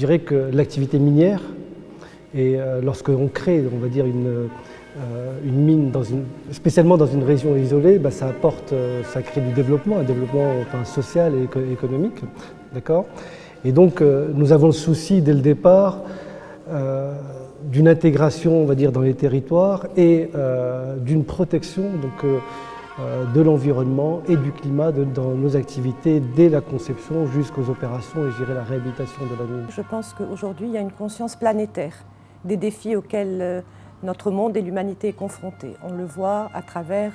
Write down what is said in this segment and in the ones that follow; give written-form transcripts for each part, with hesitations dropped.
dirais que l'activité minière, et lorsque l'on crée, on va dire, une mine, spécialement dans une région isolée, ça crée du développement, un développement social et économique. D'accord ? Et donc, nous avons le souci, dès le départ, d'une intégration, on va dire, dans les territoires et d'une protection de l'environnement et du climat dans nos activités, dès la conception jusqu'aux opérations et, je dirais, la réhabilitation de la mine. Je pense qu'aujourd'hui, il y a une conscience planétaire des défis auxquels notre monde et l'humanité est confrontée. On le voit à travers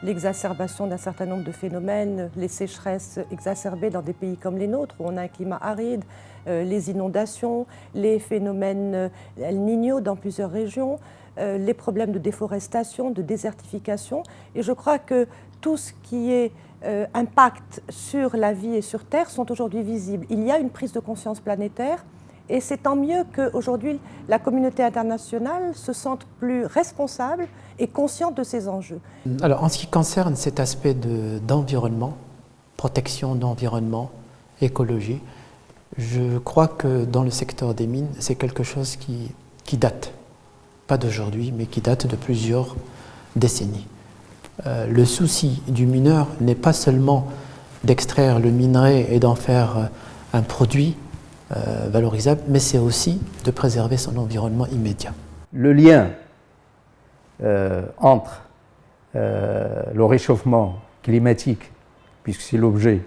l'exacerbation d'un certain nombre de phénomènes, les sécheresses exacerbées dans des pays comme les nôtres, où on a un climat aride, les inondations, les phénomènes El Niño dans plusieurs régions, les problèmes de déforestation, de désertification. Et je crois que tout ce qui est impact sur la vie et sur Terre sont aujourd'hui visibles. Il y a une prise de conscience planétaire. Et c'est tant mieux qu'aujourd'hui, la communauté internationale se sente plus responsable et consciente de ces enjeux. Alors, en ce qui concerne cet aspect d'environnement, protection d'environnement, écologie, je crois que dans le secteur des mines, c'est quelque chose qui date, pas d'aujourd'hui, mais qui date de plusieurs décennies. Le souci du mineur n'est pas seulement d'extraire le minerai et d'en faire un produit valorisable, mais c'est aussi de préserver son environnement immédiat. Le lien entre le réchauffement climatique, puisque c'est l'objet,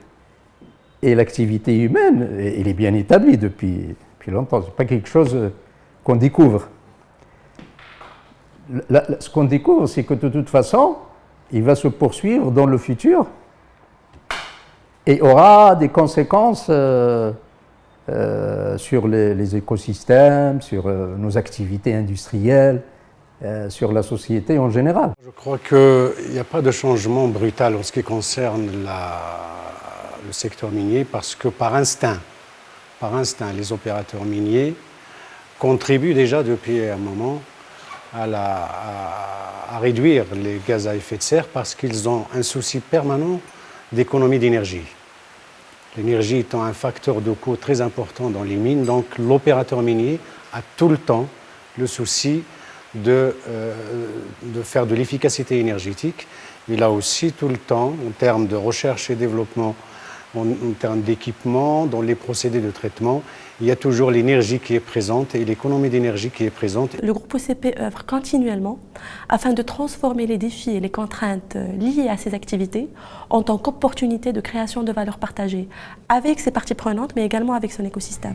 et l'activité humaine, il est bien établi depuis longtemps. Ce n'est pas quelque chose qu'on découvre. Ce qu'on découvre, c'est que de toute façon, il va se poursuivre dans le futur et aura des conséquences sur les écosystèmes, sur nos activités industrielles, sur la société en général. Je crois qu'il n'y a pas de changement brutal en ce qui concerne le secteur minier, parce que par instinct, les opérateurs miniers contribuent déjà depuis un moment à réduire les gaz à effet de serre, parce qu'ils ont un souci permanent d'économie d'énergie. L'énergie étant un facteur de coût très important dans les mines, donc l'opérateur minier a tout le temps le souci de faire de l'efficacité énergétique. Il a aussi tout le temps, en termes de recherche et développement, en termes d'équipement, dans les procédés de traitement, il y a toujours l'énergie qui est présente et l'économie d'énergie qui est présente. Le groupe OCP œuvre continuellement afin de transformer les défis et les contraintes liées à ces activités en tant qu'opportunité de création de valeur partagée avec ses parties prenantes, mais également avec son écosystème.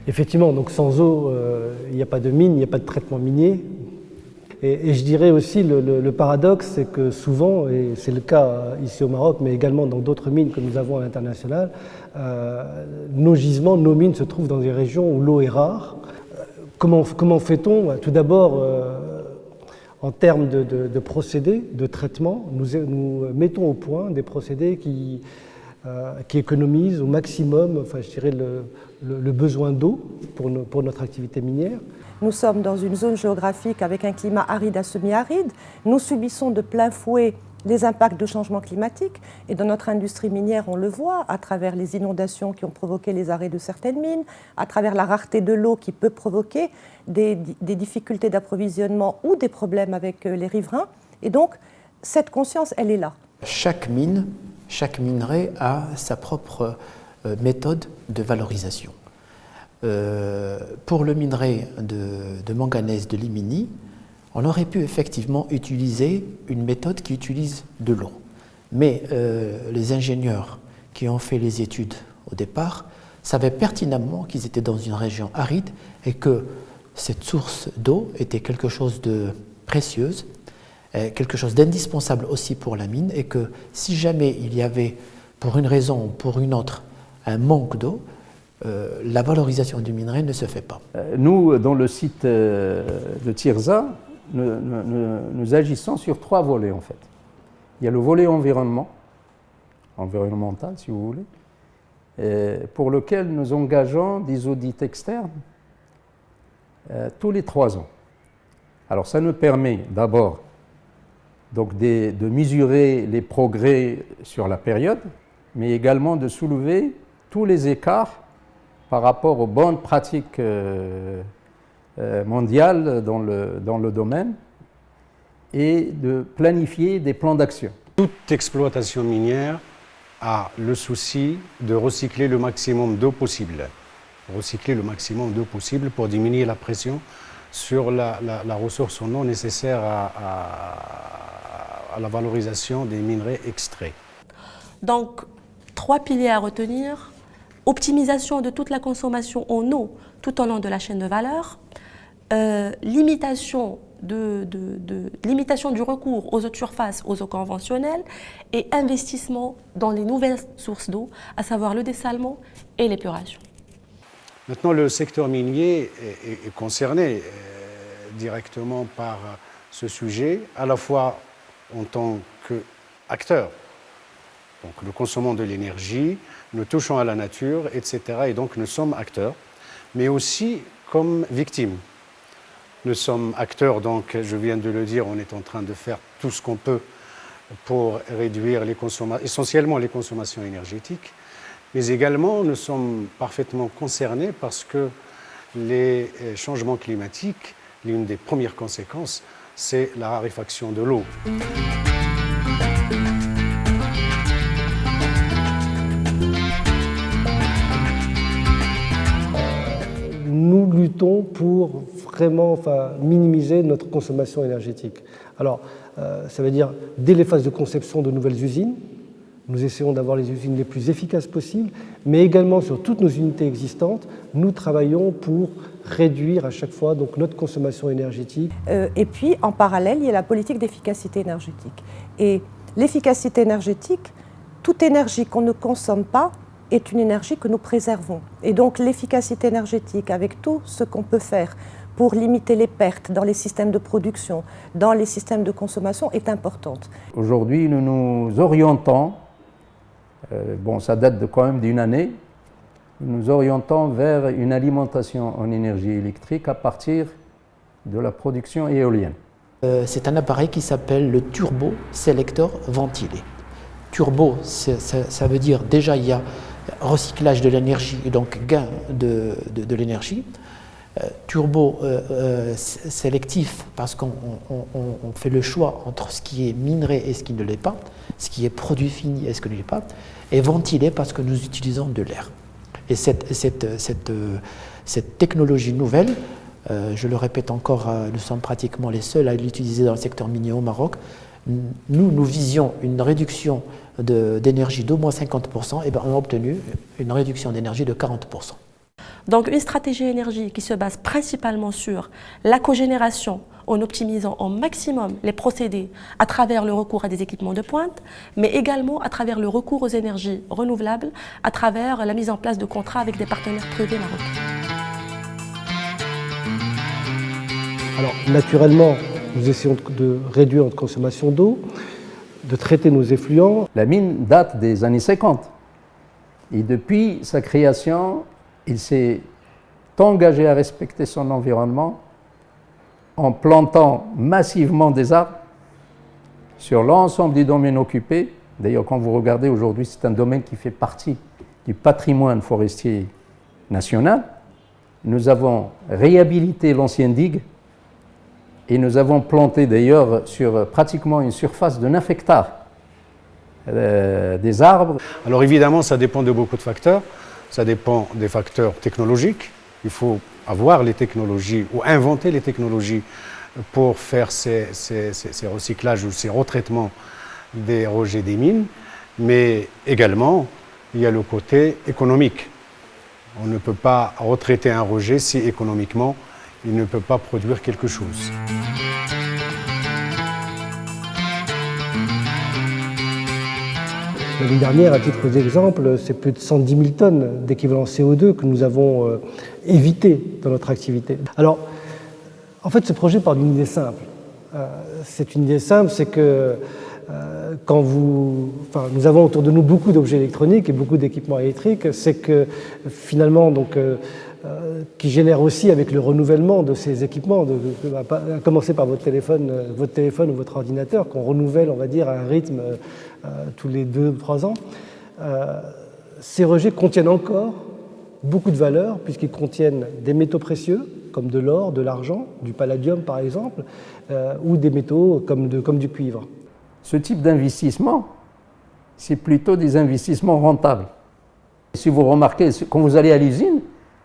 Effectivement, donc sans eau, il n'y a pas de mine, il n'y a pas de traitement minier. Et je dirais aussi, le paradoxe, c'est que souvent, et c'est le cas ici au Maroc, mais également dans d'autres mines que nous avons à l'international, nos gisements, nos mines se trouvent dans des régions où l'eau est rare. Comment fait-on? Tout d'abord, en termes de procédés, de traitement, nous mettons au point des procédés qui économisent au maximum, je dirais, le besoin d'eau pour notre activité minière. Nous sommes dans une zone géographique avec un climat aride à semi-aride. Nous subissons de plein fouet les impacts de changement climatique. Et dans notre industrie minière, on le voit à travers les inondations qui ont provoqué les arrêts de certaines mines, à travers la rareté de l'eau qui peut provoquer des difficultés d'approvisionnement ou des problèmes avec les riverains. Et donc, cette conscience, elle est là. Chaque mine, chaque minerai a sa propre méthode de valorisation. Pour le minerai de manganèse de Limini, on aurait pu effectivement utiliser une méthode qui utilise de l'eau. Mais les ingénieurs qui ont fait les études au départ savaient pertinemment qu'ils étaient dans une région aride et que cette source d'eau était quelque chose de précieuse, quelque chose d'indispensable aussi pour la mine, et que si jamais il y avait, pour une raison ou pour une autre, un manque d'eau, la valorisation du minerai ne se fait pas. Nous, dans le site de Tirza, nous agissons sur 3 volets en fait. Il y a le volet environnemental si vous voulez, pour lequel nous engageons des audits externes tous les 3 ans. Alors ça nous permet d'abord donc de mesurer les progrès sur la période, mais également de soulever tous les écarts par rapport aux bonnes pratiques mondiales dans le domaine et de planifier des plans d'action. Toute exploitation minière a le souci de recycler le maximum d'eau possible. Recycler le maximum d'eau possible pour diminuer la pression sur la ressource en eau nécessaire à la valorisation des minerais extraits. Donc, 3 piliers à retenir: optimisation de toute la consommation en eau tout au long de la chaîne de valeur, limitation du recours aux eaux de surface, aux eaux conventionnelles, et investissement dans les nouvelles sources d'eau, à savoir le dessalement et l'épuration. Maintenant, le secteur minier est concerné directement par ce sujet, à la fois en tant qu'acteur. Donc nous consommons de l'énergie, nous touchons à la nature, etc. Et donc nous sommes acteurs, mais aussi comme victimes. Nous sommes acteurs, donc je viens de le dire, on est en train de faire tout ce qu'on peut pour réduire essentiellement les consommations énergétiques, mais également nous sommes parfaitement concernés parce que les changements climatiques, l'une des premières conséquences, c'est la raréfaction de l'eau. Nous luttons pour vraiment minimiser notre consommation énergétique. Alors, ça veut dire dès les phases de conception de nouvelles usines, nous essayons d'avoir les usines les plus efficaces possibles, mais également sur toutes nos unités existantes, nous travaillons pour réduire à chaque fois donc, notre consommation énergétique. Et puis, en parallèle, il y a la politique d'efficacité énergétique. Et l'efficacité énergétique, toute énergie qu'on ne consomme pas est une énergie que nous préservons. Et donc, l'efficacité énergétique, avec tout ce qu'on peut faire pour limiter les pertes dans les systèmes de production, dans les systèmes de consommation, est importante. Aujourd'hui, nous nous orientons, ça date de quand même d'une année, nous nous orientons vers une alimentation en énergie électrique à partir de la production éolienne. C'est un appareil qui s'appelle le turbo-sélecteur ventilé. Turbo, ça veut dire déjà il y a recyclage de l'énergie et donc gain de l'énergie. Turbo sélectif parce qu'on fait le choix entre ce qui est minerai et ce qui ne l'est pas, ce qui est produit fini et ce qui ne l'est pas, et ventilé parce que nous utilisons de l'air. Et cette technologie nouvelle, je le répète encore, nous sommes pratiquement les seuls à l'utiliser dans le secteur minier au Maroc. Nous visions une réduction d'énergie d'au moins 50%, et on a obtenu une réduction d'énergie de 40%. Donc une stratégie énergie qui se base principalement sur la cogénération en optimisant au maximum les procédés à travers le recours à des équipements de pointe, mais également à travers le recours aux énergies renouvelables, à travers la mise en place de contrats avec des partenaires privés marocains. Alors naturellement, nous essayons de réduire notre consommation d'eau, de traiter nos effluents. La mine date des années 50 et depuis sa création, il s'est engagé à respecter son environnement en plantant massivement des arbres sur l'ensemble du domaine occupé. D'ailleurs, quand vous regardez aujourd'hui, c'est un domaine qui fait partie du patrimoine forestier national. Nous avons réhabilité l'ancienne digue et nous avons planté d'ailleurs sur pratiquement une surface de 9 hectares des arbres. Alors évidemment, ça dépend de beaucoup de facteurs. Ça dépend des facteurs technologiques. Il faut avoir les technologies ou inventer les technologies pour faire ces recyclages ou ces retraitements des rejets des mines. Mais également, il y a le côté économique. On ne peut pas retraiter un rejet si économiquement, il ne peut pas produire quelque chose. L'année dernière, à titre d'exemple, c'est plus de 110 000 tonnes d'équivalent CO2 que nous avons évité dans notre activité. Alors, en fait, ce projet part d'une idée simple. C'est une idée simple, c'est que nous avons autour de nous beaucoup d'objets électroniques et beaucoup d'équipements électriques, c'est que finalement, qui génère aussi avec le renouvellement de ces équipements, à commencer par votre téléphone ou votre ordinateur, qu'on renouvelle, on va dire, à un rythme tous les 2 ou 3 ans. Ces rejets contiennent encore beaucoup de valeurs, puisqu'ils contiennent des métaux précieux, comme de l'or, de l'argent, du palladium par exemple, ou des métaux comme du cuivre. Ce type d'investissement, c'est plutôt des investissements rentables. Si vous remarquez, quand vous allez à l'usine,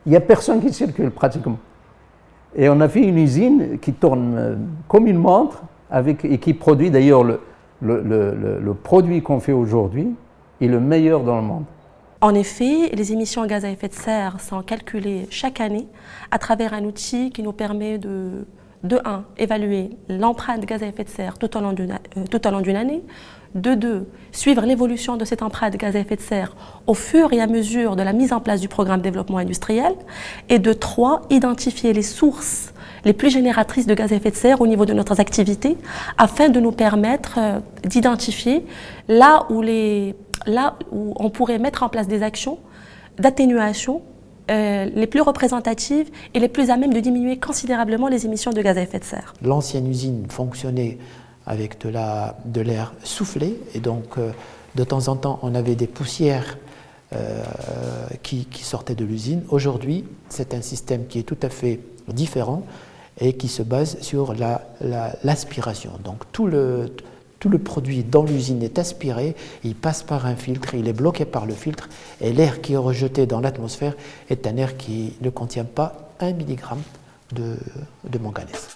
il n'y a personne qui circule pratiquement. Et on a fait une usine qui tourne comme une montre et qui produit d'ailleurs le produit qu'on fait aujourd'hui est le meilleur dans le monde. En effet, les émissions de gaz à effet de serre sont calculées chaque année à travers un outil qui nous permet de 1, évaluer l'empreinte de gaz à effet de serre tout au long d'une année, de 2, suivre l'évolution de cette empreinte de gaz à effet de serre au fur et à mesure de la mise en place du programme de développement industriel, et de 3, identifier les sources les plus génératrices de gaz à effet de serre au niveau de notre activité, afin de nous permettre d'identifier là où on pourrait mettre en place des actions d'atténuation les plus représentatives et les plus à même de diminuer considérablement les émissions de gaz à effet de serre. L'ancienne usine fonctionnait avec de l'air soufflé, et donc de temps en temps on avait des poussières qui sortaient de l'usine. Aujourd'hui, c'est un système qui est tout à fait différent et qui se base sur l'aspiration. Donc tout le produit dans l'usine est aspiré, il passe par un filtre, il est bloqué par le filtre, et l'air qui est rejeté dans l'atmosphère est un air qui ne contient pas 1 milligramme de manganèse.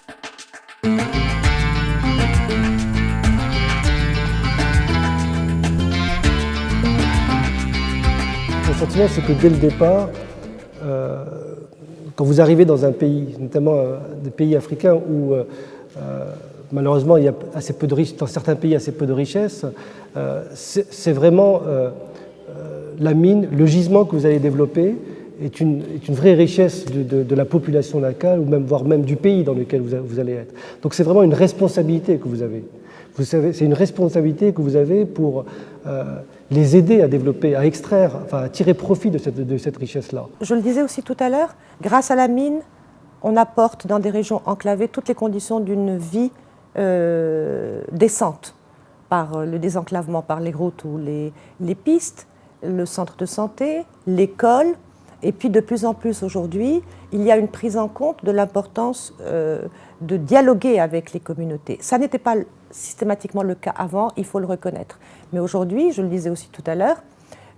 Mon sentiment, c'est que dès le départ, quand vous arrivez dans un pays, notamment des pays africains où malheureusement il y a assez peu de richesses, dans certains pays assez peu de richesses, c'est vraiment la mine, le gisement que vous allez développer est une vraie richesse de la population locale, ou voire même du pays dans lequel vous allez être. Donc c'est vraiment une responsabilité que vous avez. Vous savez, c'est une responsabilité que vous avez pour les aider à développer, à extraire, enfin à tirer profit de cette richesse-là. Je le disais aussi tout à l'heure, grâce à la mine, on apporte dans des régions enclavées toutes les conditions d'une vie décente, par le désenclavement, par les routes ou les pistes, le centre de santé, l'école, et puis de plus en plus aujourd'hui, il y a une prise en compte de l'importance de dialoguer avec les communautés. Ça n'était pas systématiquement le cas avant, il faut le reconnaître. Mais aujourd'hui, je le disais aussi tout à l'heure,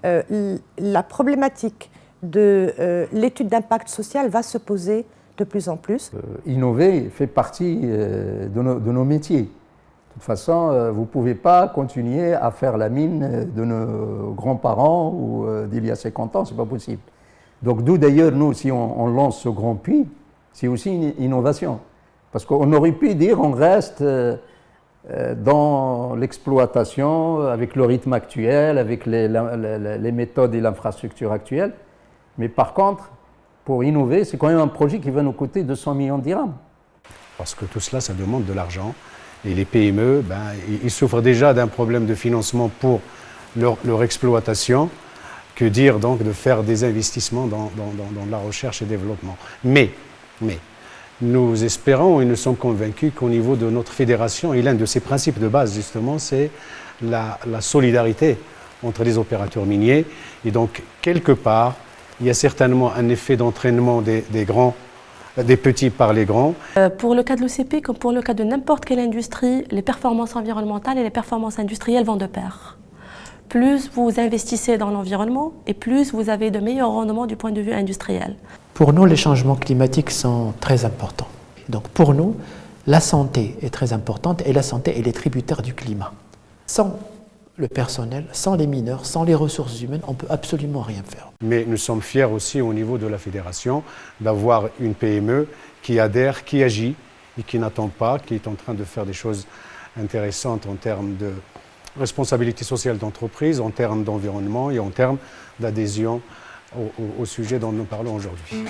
la problématique de l'étude d'impact social va se poser de plus en plus. Innover fait partie de nos métiers. De toute façon, vous ne pouvez pas continuer à faire la mine de nos grands-parents ou d'il y a 50 ans, ce n'est pas possible. Donc d'où d'ailleurs, nous, si on lance ce grand puits, c'est aussi une innovation. Parce qu'on aurait pu dire on reste dans l'exploitation avec le rythme actuel, avec les méthodes et l'infrastructure actuelle. Mais par contre, pour innover, c'est quand même un projet qui va nous coûter 200 millions de dirhams. Parce que tout cela, ça demande de l'argent. Et les PME, ils souffrent déjà d'un problème de financement pour leur exploitation. Que dire donc de faire des investissements dans la recherche et développement. Mais nous espérons et nous sommes convaincus qu'au niveau de notre fédération, et l'un de ses principes de base justement, c'est la solidarité entre les opérateurs miniers. Et donc, quelque part, il y a certainement un effet d'entraînement des petits par les grands. Pour le cas de l'OCP, comme pour le cas de n'importe quelle industrie, les performances environnementales et les performances industrielles vont de pair. Plus vous investissez dans l'environnement et plus vous avez de meilleurs rendements du point de vue industriel. Pour nous, les changements climatiques sont très importants. Donc pour nous, la santé est très importante, et la santé, elle est tributaire du climat. Sans le personnel, sans les mineurs, sans les ressources humaines, on ne peut absolument rien faire. Mais nous sommes fiers aussi au niveau de la fédération d'avoir une PME qui adhère, qui agit et qui n'attend pas, qui est en train de faire des choses intéressantes en termes de responsabilité sociale d'entreprise, en termes d'environnement et en termes d'adhésion au sujet dont nous parlons aujourd'hui.